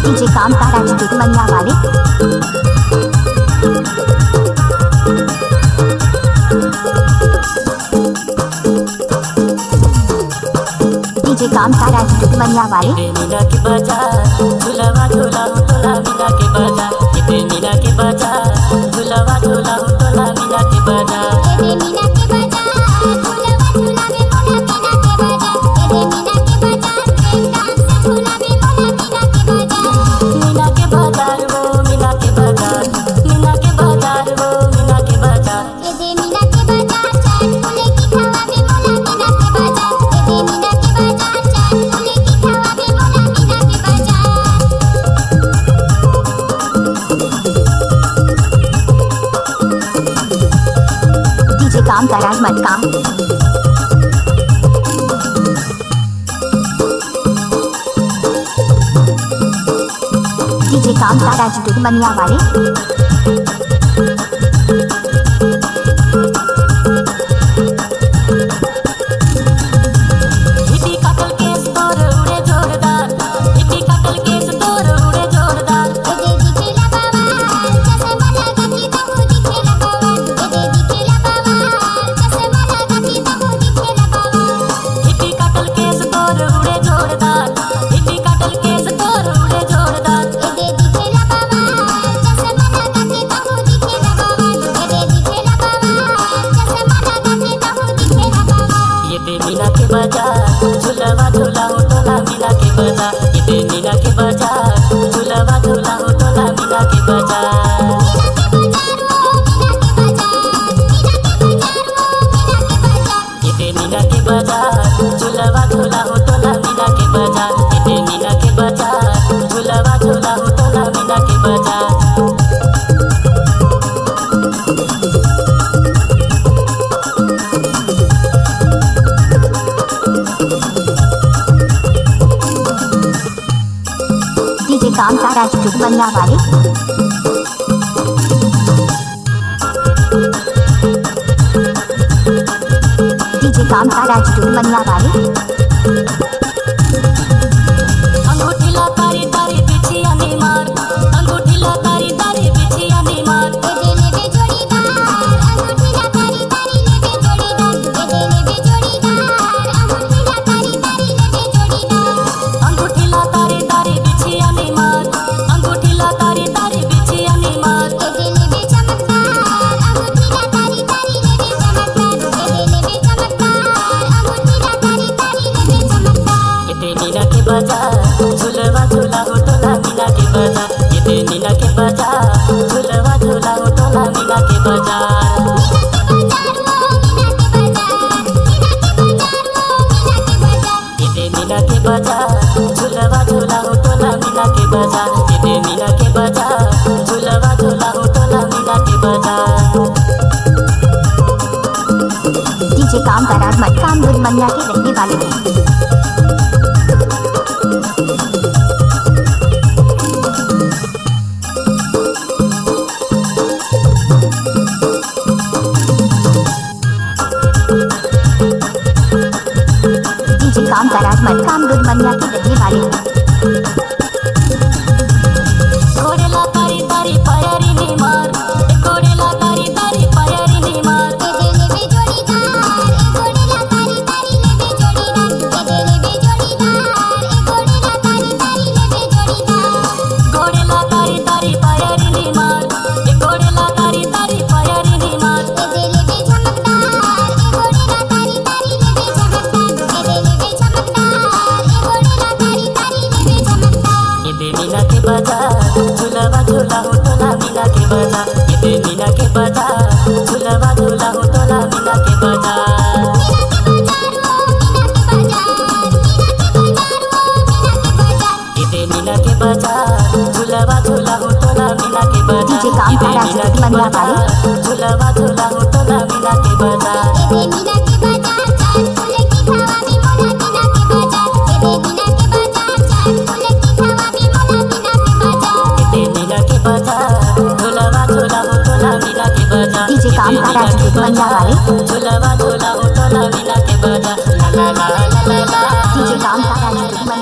DJ कामतारा जी मनिया वाले। डीजे कामतारा जी मनिया वाले। मीना के बजा झुलावा झूला तोला मीना के बजा मीना के बजा झुलावा झूला तोला मीना के बजा मीना के बजा झुलावा झूला में बोला मीना के बजा मीना के बजा मीना के बाजार वो मीना के बाजार मीना के बाजार वो मीना के बाजार मीना के बाजार चाट फूले की खावा में बोला मीना के बाजार मीना के बाजार चाट फूले की खावा में बोला मीना के बाजार। डीजे काम कराज मत काम। डीजे कामतारा जी मनिया वाले। हिप्पी कटल केस तोर उड़े जोरदार हिप्पी कटल केस तोर उड़े जोरदार ए दिखेला बाबा जैसे मला गति तबू दिखेला बाबा ए दिखेला बाबा जैसे मला गति तबू दिखेला बाबा हिप्पी कटल केस तोर उड़े जोरदार हिप्पी कटल केस तोर उड़े जोरदार ए दिखेला बाबा जैसे मला गति तबू दिखेला बाबा ए दिखेला बाबा जैसे मला गति तबू दिखेला बाबा। ये पे मीना के बाजार झुलावा झूला तोला मीना के बाजार ये पे मीना के बाजार झुलावा झूला तोला मीना के बाजार ये पे मीना के बाजार झुलावा झूला तोला मीना के बाजार ये पे मीना के बाजार झुलावा झूला तोला मीना के बाजार। डीजे कामतारा जी मनिया वाले। डीजे कामतारा जी मनिया वाले। अंगूठी ला तारी तारी बिछिया नी मार अंगूठी ला तारी तारी बिछिया नी मार ए देले बे जोड़ीदार अंगूठी ला तारी तारी ले बे जोड़ीदार ए देले बे जोड़ीदार अंगूठी ला तारी तारी ले बे जोड़ीदार अंगूठी ला तारी तारी बिछिया नी मार अंगूठी ला तारी तारी बिछिया नी मार ए देले बे चमकदार अंगूठी ला तारी तारी ले बे चमकदार ए देले बे चमकदार अंगूठी ला तारी तारी ले बे चमकदार। ये पे मीना के बाजार झुलवा झूला तोला मीना के बाजार ये पे मीना के बाजार झुलवा झूला तोला मीना के बाजार ये पे मीना के बाजार झुलवा झूला तोला मीना के बाजार ये पे मीना के बाजार झुलवा झूला तोला मीना के बाजार। डीजे काम कराज मत काम दूध मनिया के रहने वाले हैं। डीजे काम कराज मत काम दूध मनिया के रहने वाले हैं। घोड़ेला तारी तारी पायरी नी मार घोड़ेला तारी तारी पायरी नी मार ए देले बे जोड़ीदार ए घोड़ेला तारी तारी ले बे जोड़ीदार ए देले बे जोड़ीदार ए घोड़ेला तारी तारी ले बे जोड़ीदार घोड़ेला तारी तारी पायरी नी मार घोड़ेला तारी तारी पायरी नी मार ए देले बे चमकदार ए घोड़ेला तारी तारी ले बे चमकदार ए देले बे चमकदार ए घोड़ेला तारी तारी ले बे चमकदार। ये पे मीना के बाजार झुलवा झूला तोला मीना के बाजार ये पे मीना के बाजार झुलवा झूला तोला मीना के बाजार ये पे मीना के बाजार झुलवा झूला तोला मीना के बाजार डीजे काम तारा जी मनिया वाले। झुलवा झूला तोला मीना के बाजार ए मीना के बाजार चाट फूले की खावा में बोला मीना के बाजार ए मीना के बाजार चाट फूले की खावा में बोला बाजा डीजे कामता राजू दुधवंजा वाले झुलवा झुला हो तो ना मीना के बाजा ला ला ला ला ला ला डीजे कामता राजू दुधवंजा